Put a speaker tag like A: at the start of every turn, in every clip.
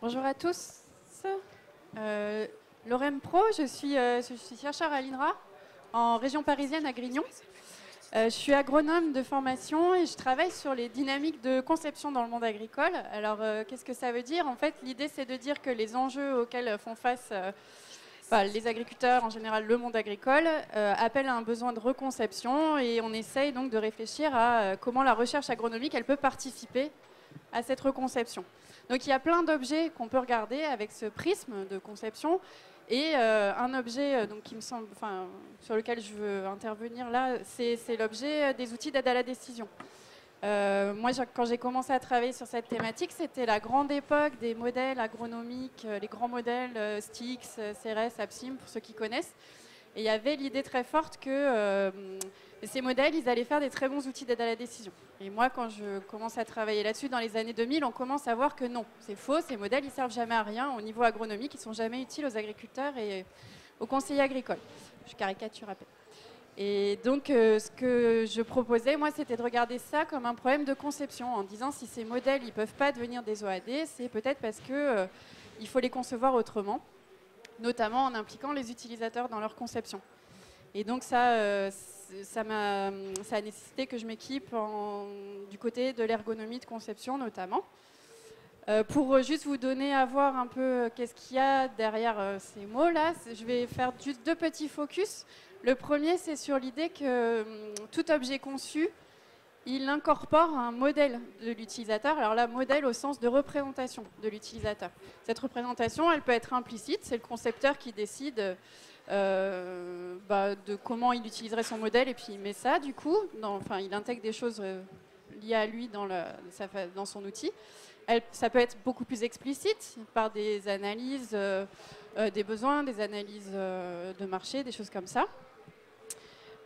A: Bonjour à tous. Lorem Pro, je suis chercheur à l'INRA, en région parisienne à Grignon. Je suis agronome de formation et je travaille sur les dynamiques de conception dans le monde agricole. Alors, qu'est-ce que ça veut dire? En fait, l'idée, c'est de dire que les enjeux auxquels font face les agriculteurs, en général le monde agricole, appellent à un besoin de reconception et on essaye donc de réfléchir à comment la recherche agronomique elle peut participer à cette reconception. Donc il y a plein d'objets qu'on peut regarder avec ce prisme de conception et un objet donc, qui me semble, sur lequel je veux intervenir là, c'est l'objet des outils d'aide à la décision. Moi, quand j'ai commencé à travailler sur cette thématique, c'était la grande époque des modèles agronomiques, les grands modèles Stix, CRS, APSIM, pour ceux qui connaissent. Et il y avait l'idée très forte que ces modèles, ils allaient faire des très bons outils d'aide à la décision. Et moi, quand je commence à travailler là-dessus dans les années 2000, on commence à voir que non, c'est faux, ces modèles, ils ne servent jamais à rien au niveau agronomique, ils ne sont jamais utiles aux agriculteurs et aux conseillers agricoles. Je caricature à peine. Et donc, ce que je proposais, moi, c'était de regarder ça comme un problème de conception, en disant si ces modèles, ils ne peuvent pas devenir des OAD, c'est peut-être parce qu'il faut les concevoir autrement, notamment en impliquant les utilisateurs dans leur conception. Et donc ça a nécessité que je m'équipe du côté de l'ergonomie de conception notamment. Pour juste vous donner à voir un peu qu'est-ce qu'il y a derrière ces mots-là, je vais faire juste deux petits focus. Le premier, c'est sur l'idée que tout objet conçu, il incorpore un modèle de l'utilisateur. Alors là, modèle au sens de représentation de l'utilisateur. Cette représentation, elle peut être implicite. C'est le concepteur qui décide de comment il utiliserait son modèle et puis il met ça, du coup. Il intègre des choses liées à lui dans son outil. Ça peut être beaucoup plus explicite par des analyses des besoins, des analyses de marché, des choses comme ça.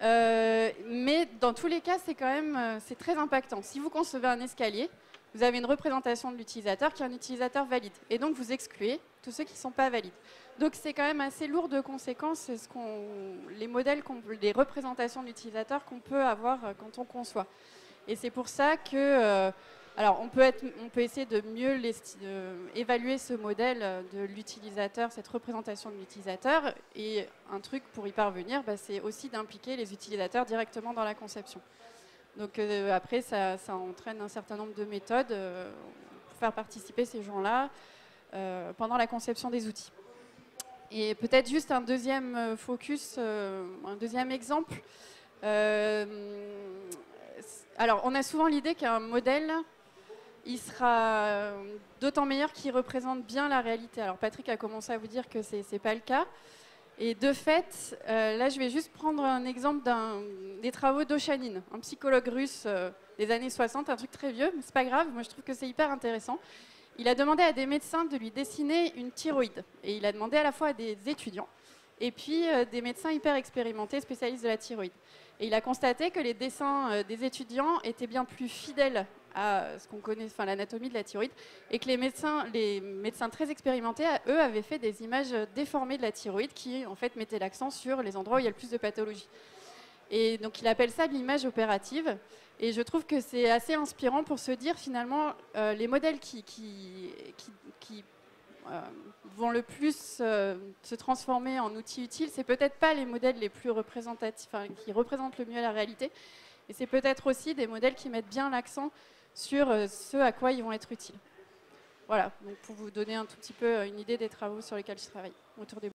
A: Mais dans tous les cas, c'est très impactant. Si vous concevez un escalier, vous avez une représentation de l'utilisateur qui est un utilisateur valide. Et donc, vous excluez tous ceux qui ne sont pas valides. Donc, c'est quand même assez lourd de conséquences les représentations de l'utilisateur qu'on peut avoir quand on conçoit. Et c'est pour ça que... alors, on peut essayer de mieux évaluer ce modèle de l'utilisateur, cette représentation de l'utilisateur. Et un truc pour y parvenir, c'est aussi d'impliquer les utilisateurs directement dans la conception. Donc après, ça entraîne un certain nombre de méthodes pour faire participer ces gens-là pendant la conception des outils. Et peut-être juste un deuxième focus, un deuxième exemple. Alors, on a souvent l'idée qu'un modèle, il sera d'autant meilleur qu'il représente bien la réalité. Alors, Patrick a commencé à vous dire que ce n'est pas le cas. Et de fait, là, je vais juste prendre un exemple des travaux d'Oshanine, un psychologue russe des années 60, un truc très vieux, mais c'est pas grave, moi je trouve que c'est hyper intéressant. Il a demandé à des médecins de lui dessiner une thyroïde. Et il a demandé à la fois à des étudiants et puis des médecins hyper expérimentés, spécialistes de la thyroïde. Et il a constaté que les dessins des étudiants étaient bien plus fidèles à ce qu'on connaît, l'anatomie de la thyroïde, et que les médecins très expérimentés, eux, avaient fait des images déformées de la thyroïde qui, en fait, mettaient l'accent sur les endroits où il y a le plus de pathologie. Et donc, il appelle ça de l'image opérative. Et je trouve que c'est assez inspirant pour se dire, finalement, les modèles qui vont le plus se transformer en outils utiles, c'est peut-être pas les modèles les plus représentatifs, qui représentent le mieux la réalité, et c'est peut-être aussi des modèles qui mettent bien l'accent sur ce à quoi ils vont être utiles. Voilà, donc pour vous donner un tout petit peu une idée des travaux sur lesquels je travaille autour des